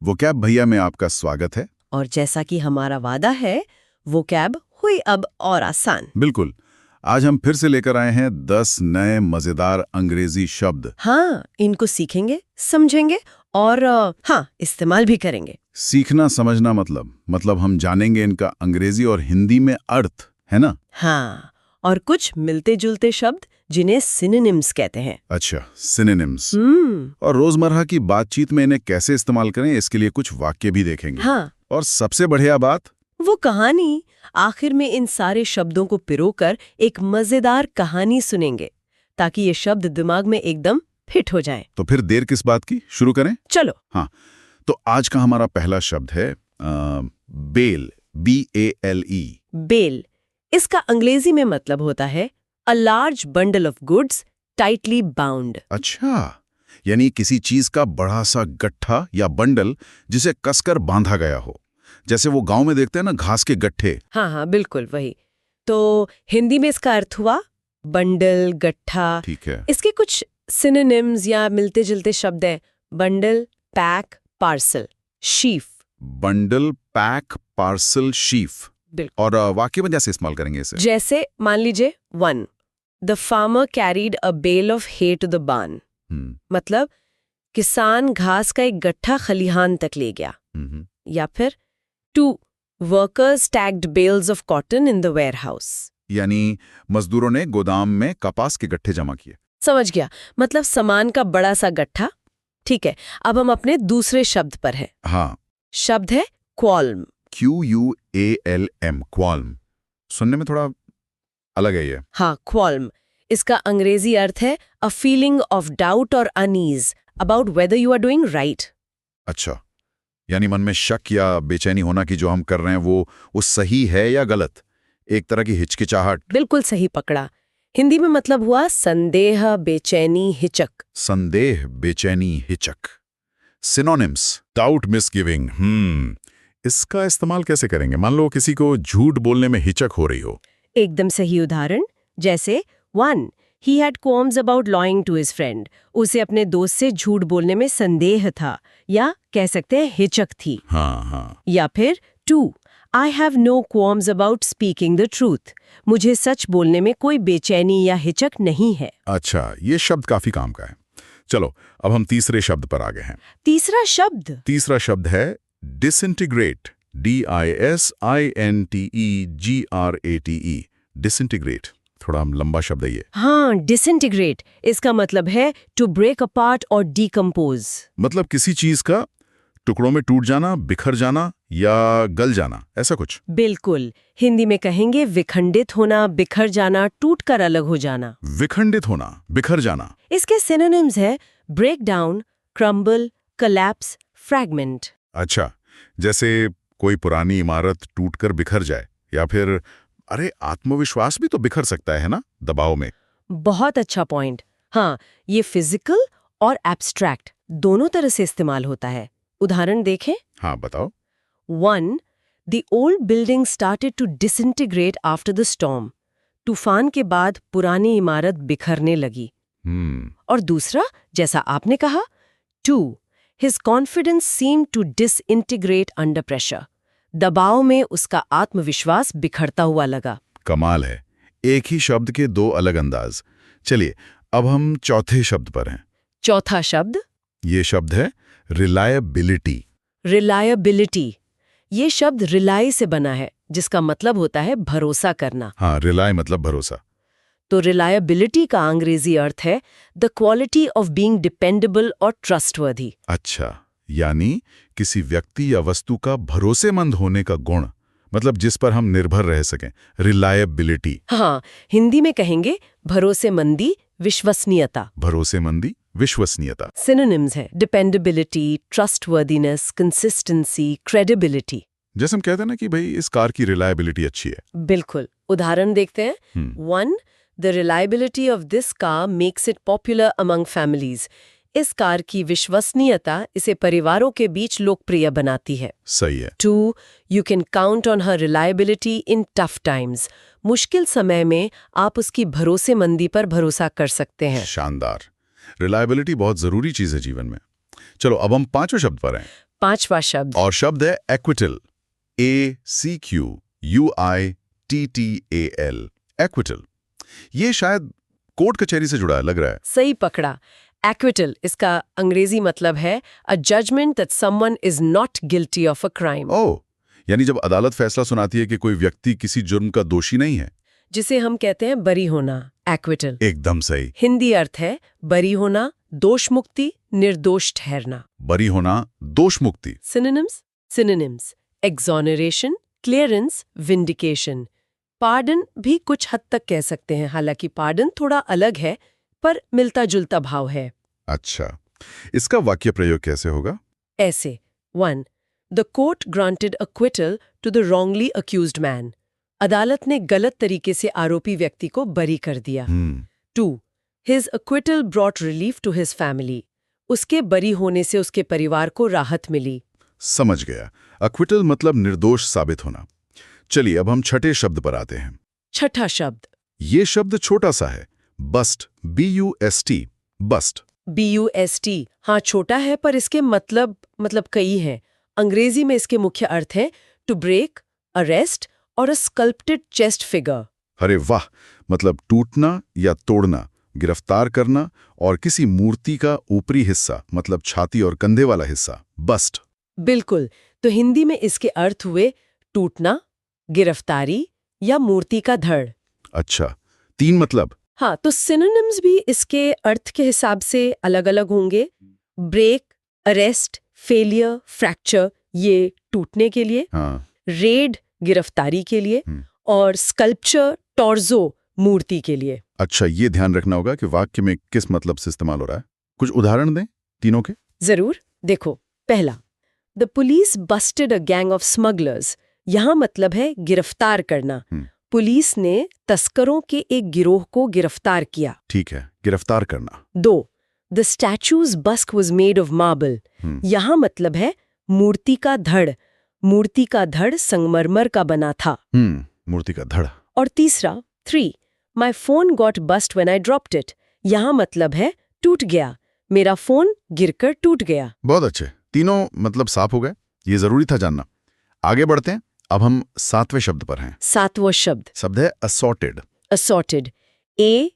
Vocab भैया में आपका स्वागत है। और जैसा कि हमारा वादा है, वोकैब हुई अब और आसान। बिल्कुल। आज हम फिर से लेकर आए हैं 10 नए मजेदार अंग्रेजी शब्द। हाँ, इनको सीखेंगे, समझेंगे और इस्तेमाल भी करेंगे। सीखना समझना मतलब हम जानेंगे इनका अंग्रेजी और हिंदी में अर्थ, है ना? हाँ, और कुछ मिलते जुलते शब्द जिन्हें सिनोनिम्स कहते हैं। अच्छा, सिनोनिम्स। और रोजमर्रा की बातचीत में इन्हें कैसे इस्तेमाल करें, इसके लिए कुछ वाक्य भी देखेंगे। हाँ, और सबसे बढ़िया बात, वो कहानी। आखिर में इन सारे शब्दों को पिरोकर एक मजेदार कहानी सुनेंगे, ताकि ये शब्द दिमाग में एकदम फिट हो जाएं। तो फिर देर किस बात की, शुरू करें? चलो। हाँ, तो आज का हमारा पहला शब्द है बेल, BALE। बेल, इसका अंग्रेजी में मतलब होता है a large bundle of goods tightly bound. अच्छा, यानी किसी चीज का बड़ा सा गट्ठा या बंडल जिसे कसकर बांधा गया हो, जैसे वो गांव में देखते हैं ना, घास के गट्ठे। हाँ, बिल्कुल वही। तो हिंदी में इसका अर्थ हुआ बंडल, गट्ठा। ठीक है। इसके कुछ सिनोनिम्स या मिलते जुलते शब्द हैं। Bundle, pack, parcel, sheath. Bundle, pack, parcel, sheath. बिल्कुल। और वाक्य में जैसे इस्तेमाल करेंगे इसे? जैसे मान लीजिए 1, the farmer carried a bale of hay to the barn. मतलब किसान घास का एक गट्ठा खलिहान तक ले गया। या फिर 2, workers tagged bales of cotton in the warehouse. यानी मजदूरों ने गोदाम में कपास के गट्ठे जमा किए। समझ गया, मतलब सामान का बड़ा सा गट्ठा। ठीक है, अब हम अपने दूसरे शब्द पर हैं। हाँ। शब्द है क्वाल्म। QUALM, क्वाल्म। सुनने में थोड़ा अलग है ये। हाँ, क्वाल्म। इसका अंग्रेजी अर्थ है अ फीलिंग ऑफ डाउट और unease about whether you are doing right. अच्छा, यानी मन में शक या बेचैनी होना कि जो हम कर रहे हैं वो सही है या गलत, एक तरह की हिचकिचाहट। बिल्कुल सही पकड़ा। हिंदी में मतलब हुआ संदेह, बेचैनी, हिचक। संदेह, बेचैनी, हिचक। Synonyms, doubt, misgiving. इसका इस्तेमाल कैसे करेंगे? मान लो किसी को झूठ बोलने में हिचक हो रही हो। एकदम सही उदाहरण, जैसे 1, he had qualms about lying to his friend। उसे अपने दोस्त से झूठ बोलने में संदेह था, या कह सकते हैं हिचक थी। हाँ। या फिर 2, I have no qualms about speaking the truth। मुझे सच बोलने में कोई बेचैनी या हिचक नहीं है। अच्छा, ये शब्द काफी काम का है। चलो, अब हम तीसरे शब्द पर आ गए हैं। तीसरा शब्द है डिसइंटीग्रेट। DISINTEGRATE, disintegrate. थोड़ा लंबा शब्द है ये। हाँ, डिसइंटीग्रेट। इसका मतलब है टू ब्रेक अपार्ट और डिकम्पोज। मतलब किसी चीज का टुकड़ों में टूट जाना, बिखर जाना या गल जाना, ऐसा कुछ। बिल्कुल। हिंदी में कहेंगे विखंडित होना, बिखर जाना, टूटकर अलग हो जाना। विखंडित होना, बिखर जाना। इसके सिनोनिम्स है break down, crumble, collapse, fragment. अच्छा, जैसे कोई पुरानी इमारत टूटकर बिखर जाए, या फिर अरे आत्मविश्वास भी तो बिखर सकता है ना, दबाव में। बहुत अच्छा पॉइंट। हाँ, ये फिजिकल और एब्स्ट्रैक्ट दोनों तरह से इस्तेमाल होता है। उदाहरण देखें। हाँ, बताओ। 1, the old building started to disintegrate after the storm। तूफान के बाद पुरानी इमारत बिखरने लगी। और दूसरा, जैसा आपने कहा, 2, his confidence seemed to disintegrate under pressure। दबाव में उसका आत्मविश्वास बिखरता हुआ लगा। कमाल है, एक ही शब्द के दो अलग अंदाज। चलिए, अब हम चौथे शब्द पर हैं। चौथा शब्द, ये शब्द है रिलायबिलिटी। रिलायबिलिटी। ये शब्द रिलाई से बना है, जिसका मतलब होता है भरोसा करना। हाँ, रिलाय मतलब भरोसा। तो रिलायबिलिटी का अंग्रेजी अर्थ है the quality of being dependable और ट्रस्टवर्दी। अच्छा, यानी किसी व्यक्ति या वस्तु का भरोसेमंद होने का गुण, मतलब जिस पर हम निर्भर रह सकें, रिलायबिलिटी। हाँ, हिंदी में कहेंगे भरोसेमंदी, विश्वसनीयता। भरोसेमंदी, विश्वसनीयता। सिनोनिम्स है डिपेंडेबिलिटी, ट्रस्टवर्दीनेस, कंसिस्टेंसी, क्रेडिबिलिटी। जैसे हम कहते हैं ना कि भाई इस कार की रिलायबिलिटी अच्छी है। बिल्कुल। उदाहरण देखते हैं। 1, the reliability of this car makes it popular among families. इस कार की विश्वसनीयता इसे परिवारों के बीच लोकप्रिय बनाती है। सही है। 2, you can count on her reliability in tough times. मुश्किल समय में आप उसकी भरोसेमंदी पर भरोसा कर सकते हैं। शानदार। रिलायबिलिटी बहुत जरूरी चीज है जीवन में। चलो, अब हम पांचवें शब्द पर हैं। पांचवा शब्द और शब्द है एक्विटल, ACQUITTAL, एक्विटल। ये शायद कोर्ट कचहरी से जुड़ा है, लग रहा है। सही पकड़ा। एक्विटल इसका अंग्रेजी मतलब है a judgement that someone is not guilty of a crime. ओह, यानी जब अदालत फैसला सुनाती है कि कोई व्यक्ति किसी जुर्म का दोषी नहीं है। जिसे हम कहते हैं बरी होना, एक्विटल। एकदम सही। हिंदी अर्थ है बरी होना, दोष मुक्ति, निर्दोष ठहरना। बरी होना, दोष मुक्ति। Synonyms exoneration, clearance, vindication. Pardon भी कुछ हद तक कह सकते हैं, हालांकि पार्डन थोड़ा अलग है पर मिलता जुलता भाव है। अच्छा, इसका वाक्य प्रयोग कैसे होगा? ऐसे 1. The court granted acquittal to the wrongly accused man. अदालत ने गलत तरीके से आरोपी व्यक्ति को बरी कर दिया। 2. His acquittal brought relief to his family. उसके बरी होने से उसके परिवार को राहत मिली। समझ गया। अक्विटल मतलब निर्दोष साबित होना। चलिए अब हम छठे शब्द पर आते हैं। छठा शब्द ये शब्द छोटा सा है, बस्ट, BUST, बस्ट। BUST, हाँ छोटा है पर इसके मतलब कई हैं। अंग्रेजी में इसके मुख्य अर्थ हैं टू ब्रेक, अरेस्ट और अ स्कल्प्टेड चेस्ट फिगर। अरे वाह, मतलब टूटना या तोड़ना, गिरफ्तार करना और किसी मूर्ति का ऊपरी हिस्सा मतलब छाती और कंधे वाला हिस्सा, बस्ट। बिल्कुल, तो हिंदी में इसके अर्थ हुए टूटना, गिरफ्तारी या मूर्ति का धड़। अच्छा, 3 मतलब। हाँ, तो सिनोनिम्स भी इसके अर्थ के हिसाब से अलग-अलग होंगे। ब्रेक, अरेस्ट, फेलियर, फ्रैक्चर ये टूटने के लिए, हाँ। रेड गिरफ्तारी के लिए और स्कल्पचर, टॉर्जो मूर्ति के लिए। अच्छा, ये ध्यान रखना होगा कि वाक्य में किस मतलब से इस्तेमाल हो रहा है। कुछ उदाहरण दें तीनों के। जरूर, देखो, पहला, the police Busted a gang of smugglers. यहाँ मतलब है गिरफ्तार करना। पुलिस ने तस्करों के एक गिरोह को गिरफ्तार किया। ठीक है, गिरफ्तार करना। 2. द स्टैचूज बस्क वॉज मेड ऑफ मार्बल। यहाँ मतलब है मूर्ति का धड़। मूर्ति का धड़ संगमरमर का बना था। मूर्ति का धड़। और तीसरा, 3. My phone got bust when I dropped it. यहाँ मतलब है टूट गया, मेरा फोन गिरकर टूट गया। बहुत अच्छे, तीनों मतलब साफ हो गए, ये जरूरी था जानना। आगे बढ़ते हैं, अब हम 7वें शब्द पर हैं। 7वां शब्द है असॉर्टेड। Assorted, ASSORTED,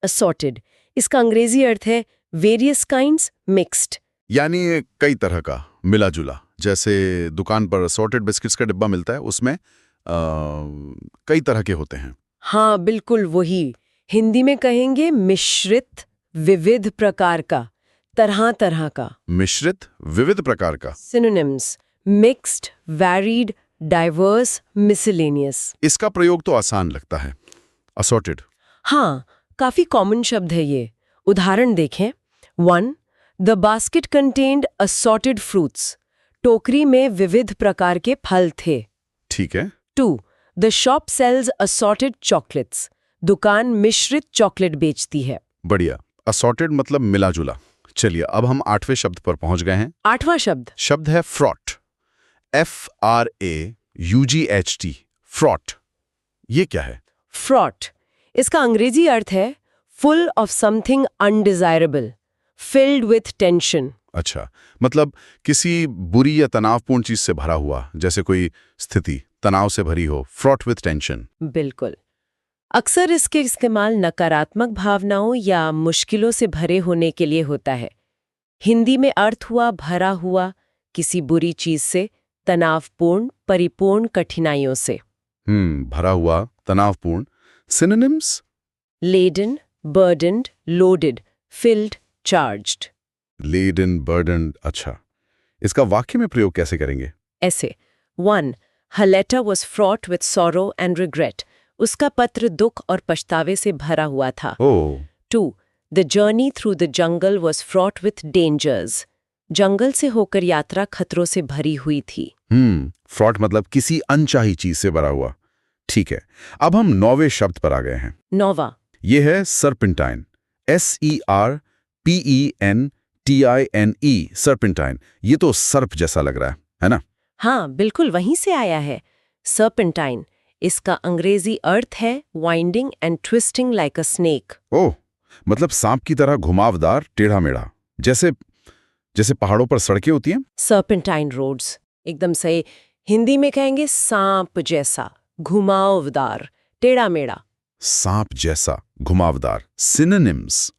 assorted. इसका अंग्रेजी अर्थ है वेरियस काइंड्स, मिक्स्ड। यानी कई तरह का, मिला जुला। जैसे दुकान पर असॉर्टेड बिस्किट्स का डिब्बा मिलता है, उसमें कई तरह के होते हैं। हाँ बिल्कुल वही। हिंदी में कहेंगे मिश्रित, विविध प्रकार का, तरह तरह का। मिश्रित, विविध प्रकार का। Synonyms mixed, varied, diverse, miscellaneous. इसका प्रयोग तो आसान लगता है, असॉर्टेड। हाँ, काफी कॉमन शब्द है ये। उदाहरण देखें। 1. The basket contained assorted fruits. टोकरी में विविध प्रकार के फल थे। ठीक है। 2. The shop sells assorted chocolates. दुकान मिश्रित चॉकलेट बेचती है। बढ़िया, असॉर्टेड मतलब मिला जुला। चलिए अब हम 8वें शब्द पर पहुंच गए हैं। 8वां शब्द है फ्रॉट, FRAUGHT, फ्रॉट। ये क्या है? फ्रॉट, इसका अंग्रेजी अर्थ है full of something undesirable, filled with tension. अच्छा, मतलब किसी बुरी या तनावपूर्ण चीज से भरा हुआ, जैसे कोई स्थिति तनाव से भरी हो, फ्रॉट विथ टेंशन। बिल्कुल। अक्सर इसके इस्तेमाल नकारात्मक भावनाओं या मुश्किलों से भरे होने के लिए होता है। हिंदी में अर्थ हुआ भरा हुआ, किसी बुरी चीज से, तनावपूर्ण, परिपूर्ण कठिनाइयों से। भरा हुआ, तनावपूर्ण। Synonyms laden, burdened, loaded, filled, charged. Laden, burdened. अच्छा, इसका वाक्य में प्रयोग कैसे करेंगे? ऐसे 1. Her letter was fraught with sorrow and regret. उसका पत्र दुख और पछतावे से भरा हुआ था। 2. The journey through the jungle was fraught with dangers. जंगल से होकर यात्रा खतरों से भरी हुई थी। फ्रॉट मतलब किसी अनचाही चीज से भरा हुआ। ठीक है, अब हम 9वें शब्द पर आ गए हैं। 9वां, ये है सर्पेंटाइन, SERPENTINE, सर्पेंटाइन। ये तो सर्प जैसा लग रहा है ना? हाँ बिल्कुल वहीं से आया है। सर्पेंटाइन, इसका अंग्रेजी अर्थ है winding and twisting like a snake. ओह, मतलब सांप की तरह घुमावदार, टेढ़ा मेढ़ा। जैसे जैसे पहाड़ों पर सड़कें होती हैं। सर्पेंटाइन रोड्स, एकदम सही। हिंदी में कहेंगे सांप जैसा, घुमावदार, टेढ़ा मेढ़ा। सांप जैसा, घुमावदार। Synonyms.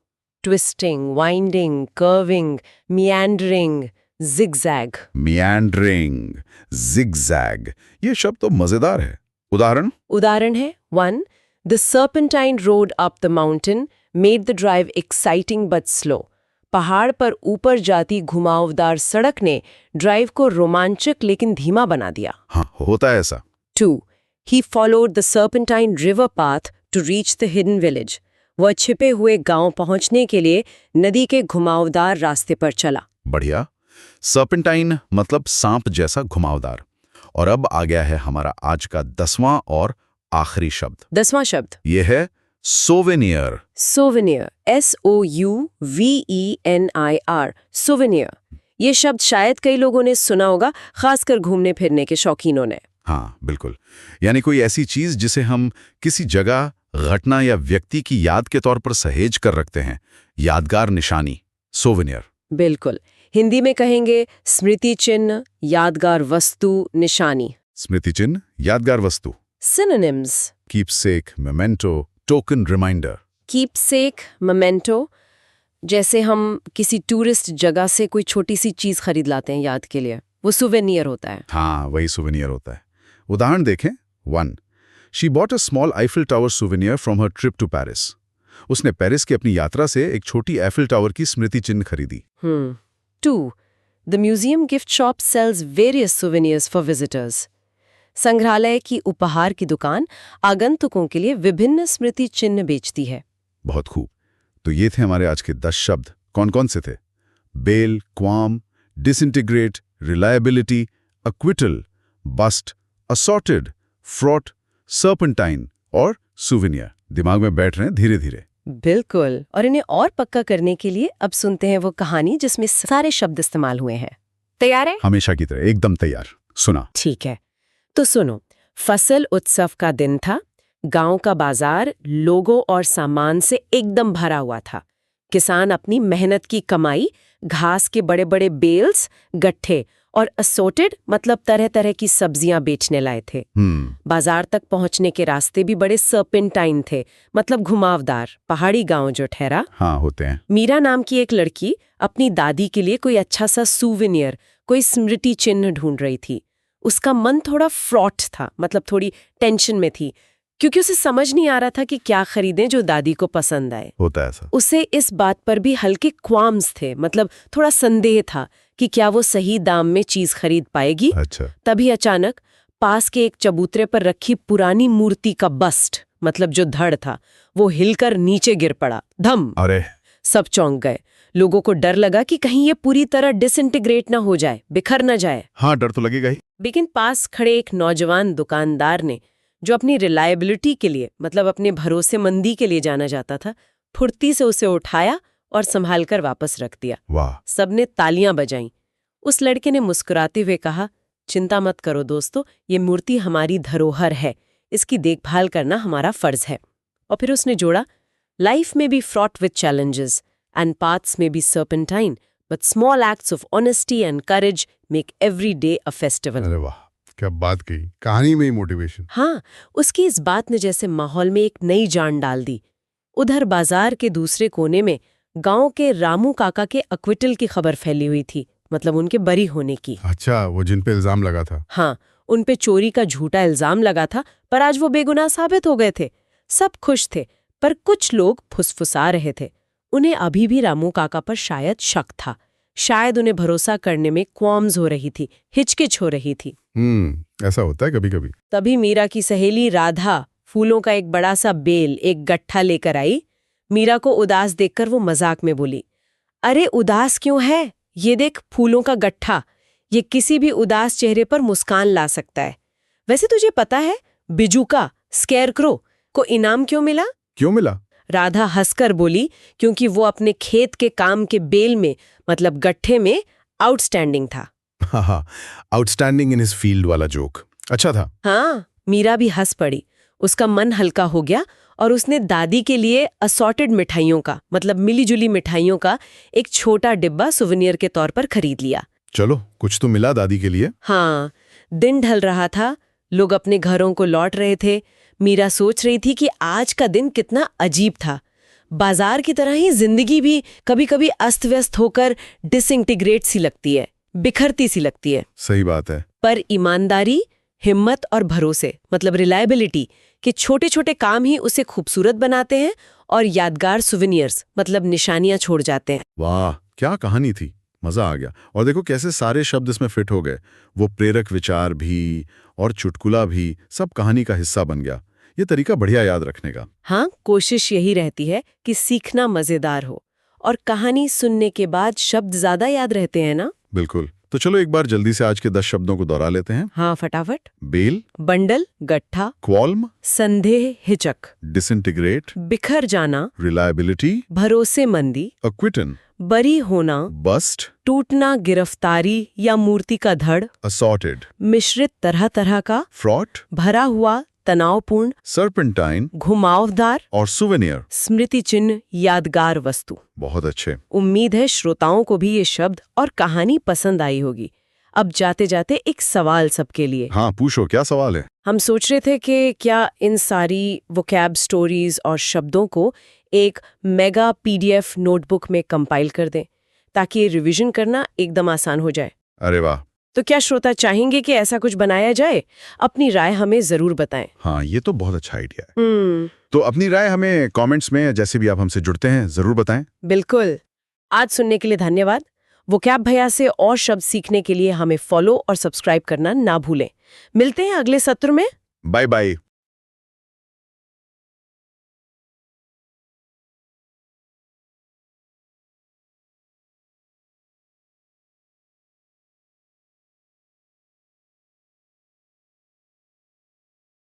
Twisting, winding, curving, meandering, zigzag. Meandering, zigzag, ये शब्द तो मजेदार है। उदाहरण है 1. The serpentine road up the mountain made the drive exciting but slow. पहाड़ पर ऊपर जाती घुमावदार सड़क ने ड्राइव को रोमांचक लेकिन धीमा बना दिया। हाँ, होता है ऐसा। 2. He followed the serpentine river path to reach the hidden village. वह छिपे हुए गांव पहुंचने के लिए नदी के घुमावदार रास्ते पर चला। बढ़िया। सर्पेंटाइन मतलब सांप जैसा घुमावदार। और अब आ गया है हमारा आज का 10वां और आखिरी शब्द। 10वां शब्द ये है सोवेनियर। Souvenir, SOUVENIR, souvenir. ये शब्द शायद कई लोगों ने सुना होगा, खासकर घूमने फिरने के शौकीनों ने। हाँ, बिल्कुल। यानी कोई ऐसी चीज जिसे हम किसी जगह, घटना या व्यक्ति की याद के तौर पर सहेज कर रखते हैं। यादगार निशानी, सोवेनियर। बिल्कुल। हिंदी में कहेंगे स्मृति चिन्ह, यादगार वस्तु, निशानी। स्मृति चिन्ह, यादगार वस्तु। Synonyms: keepsake, memento, token, reminder. Keepsake, memento, जैसे हम किसी टूरिस्ट जगह से कोई छोटी सी चीज खरीद लाते हैं याद के लिए, वो सुवेनियर होता है। हाँ, वही सुवेनियर होता है। उदाहरण देखें। 1. She bought a small Eiffel Tower souvenir from her trip to Paris. उसने पेरिस की अपनी यात्रा से एक छोटी एफिल टावर की स्मृति चिन्ह खरीदी। 2. The museum gift shop sells various souvenirs for visitors. संग्रहालय की उपहार की दुकान आगंतुकों के लिए विभिन्न स्मृति चिन्ह बेचती है। बहुत खूब। तो ये थे हमारे आज के 10 शब्द। कौन कौन से थे? Bale, qualm, disintegrate, reliability, acquittal, bust, assorted, fraught, serpentine और सुवेनियर। दिमाग में बैठ रहे हैं धीरे धीरे। बिल्कुल। और इन्हें और पक्का करने के लिए अब सुनते हैं वो कहानी जिसमें सारे शब्द इस्तेमाल हुए हैं। तैयार है? हमेशा की तरह एकदम तैयार। सुना। ठीक है, तो सुनो। फसल उत्सव का दिन था। गांव का बाजार लोगों और सामान से एकदम भरा हुआ था। किसान अपनी मेहनत की कमाई घास के बड़े बड़े बेल्स, गट्ठे और असोर्टेड मतलब तरह तरह की सब्जियां बेचने लाए थे। बाजार तक पहुंचने के रास्ते भी बड़े सर्पेंटाइन थे, मतलब घुमावदार, पहाड़ी गांव जो ठहरा। हाँ, होते हैं। मीरा नाम की एक लड़की अपनी दादी के लिए कोई अच्छा सा सूवेनियर, कोई स्मृति चिन्ह ढूंढ रही थी। उसका मन थोड़ा फ्रॉट था, मतलब थोड़ी टेंशन में थी, क्योंकि उसे समझ नहीं आ रहा था कि क्या खरीदें जो दादी को पसंद आए। होता है ऐसा। उसे इस बात पर भी हल्के क्वाम्स थे, मतलब थोड़ा संदेह था कि क्या वो सही दाम में चीज खरीद पाएगी। अच्छा। तभी अचानक पास के एक चबूतरे पर रखी पुरानी मूर्ति का बस्ट, मतलब जो धड़ था, वो हिलकर नीचे गिर पड़ा। धम। अरे! सब चौंक गए। लोगों को डर लगा कि कहीं ये पूरी तरह डिसइंटीग्रेट ना हो जाए, बिखर ना जाए। हाँ, डर तो लगेगा ही। लेकिन पास खड़े एक नौजवान दुकानदार ने, जो अपनी रिलायबिलिटी के लिए, मतलब अपने भरोसेमंदी के लिए जाना जाता था, फुर्ती से उसे उठाया और संभाल कर वापस रख दिया। वाह! सबने तालियां बजाईं। उस लड़के ने मुस्कुराते हुए कहा, चिंता मत करो दोस्तों, ये मूर्ति हमारी धरोहर है, इसकी देखभाल करना हमारा फर्ज है। और फिर उसने जोड़ा, लाइफ में भी fraught with challenges and paths में भी serpentine, but small acts of honesty and courage make every day a festival. अरे वाह, क्या बात कही। कहानी में ही मोटिवेशन। हाँ, उसकी इस बात ने जैसे माहौल में एक नई जान डाल दी। उधर बाजार के दूसरे कोने में गांव के रामू काका के अक्विटल की खबर फैली हुई थी, मतलब उनके बरी होने की। अच्छा, वो जिन पे इल्जाम लगा था। हाँ, उन पे चोरी का झूठा इल्जाम लगा था, पर आज वो बेगुनाह साबित हो गए थे। सब खुश थे, पर कुछ लोग फुसफुसा रहे थे। उन्हें अभी भी रामू काका पर शायद शक था। शायद उन्हें भरोसा करने में क्वाम्स हो रही थी, हिचकिच हो रही थी। ऐसा होता है कभी कभी। तभी मीरा की सहेली राधा फूलों का एक बड़ा सा बेल, एक गट्ठा लेकर आई। मीरा को उदास देखकर वो मजाक में बोली, अरे उदास क्यों है? ये देख फूलों का गट्ठा, ये किसी भी उदास चेहरे पर मुस्कान ला सकता है। वैसे तुझे पता है बिजुका, स्केरक्रो को इनाम क्यों मिला? क्यों मिला? राधा हंसकर बोली, क्योंकि वो अपने खेत के काम के बेल में, मतलब गट्ठे में आउटस्टैंडिंग था। हाँ, आउटस्टैंडिंग इन हिज फील्ड वाला जोक अच्छा था। हाँ, मीरा भी हंस पड़ी। उसका मन हल्का हो गया और उसने दादी के लिए असॉर्टेड मिठाइयों का मतलब मिली-जुली मिठाइयों का एक छोटा डिब्बा सुवेनियर के तौर पर खरीद लिया। चलो कुछ तो मिला दादी के लिए। हाँ, दिन ढल रहा था, लोग अपने घरों को लौट रहे थे। मीरा सोच रही थी कि आज का दिन कितना अजीब था। बाजार की तरह ही जिंदगी भी कभी-कभी अस्त-व्यस्त होकर डिसइंटीग्रेट सी लगती है, बिखरती सी लगती है। सही बात है। पर ईमानदारी, हिम्मत और भरोसे मतलब रिलायबिलिटी के छोटे-छोटे काम ही उसे खूबसूरत बनाते हैं और यादगार सुवेनियर्स मतलब निशानियां छोड़ जाते हैं। वाह, क्या कहानी थी, मजा आ गया। और देखो कैसे सारे शब्द इसमें फिट हो गए। वो प्रेरक विचार भी और चुटकुला भी सब कहानी का हिस्सा बन गया। ये तरीका बढ़िया याद रखने का। हाँ, कोशिश यही रहती है कि सीखना मजेदार हो और कहानी सुनने के बाद शब्द ज्यादा याद रहते हैं ना। बिल्कुल। तो चलो एक बार जल्दी से आज के 10 शब्दों को दोहरा लेते हैं। हाँ, फटाफट। बेल, बंडल, गट्ठा, क्वाल्म, संदेह, हिचक, डिसइंटीग्रेट, बिखर जाना, रिलायबिलिटी, भरोसेमंदी, एक्विटन, बरी होना, बस्ट, टूटना, गिरफ्तारी या मूर्ति का धड़, असॉर्टेड, मिश्रित तरह तरह का, फ्रॉट, भरा हुआ, तनावपूर्ण, सर्पेंटाइन घुमावदार, और सुवेनियर। स्मृति चिन्ह, यादगार वस्तु। बहुत अच्छे। उम्मीद है श्रोताओं को भी ये शब्द और कहानी पसंद आई होगी। अब जाते जाते एक सवाल सबके लिए। हाँ, पूछो, क्या सवाल है? हम सोच रहे थे कि क्या इन सारी वोकैब स्टोरीज और शब्दों को एक मेगा PDF नोटबुक में कंपाइल कर दें ताकि ये रिवीजन करना एकदम आसान हो जाए। अरे वाह। तो क्या श्रोता चाहेंगे कि ऐसा कुछ बनाया जाए? अपनी राय हमें जरूर बताएं। हाँ, ये तो बहुत अच्छा आइडिया है। तो अपनी राय हमें कमेंट्स में जैसे भी आप हमसे जुड़ते हैं जरूर बताएं। बिल्कुल। आज सुनने के लिए धन्यवाद। वोकैब भैया से और शब्द सीखने के लिए हमें फॉलो और सब्सक्राइब करना ना भूलें। मिलते हैं अगले सत्र में। Bye bye.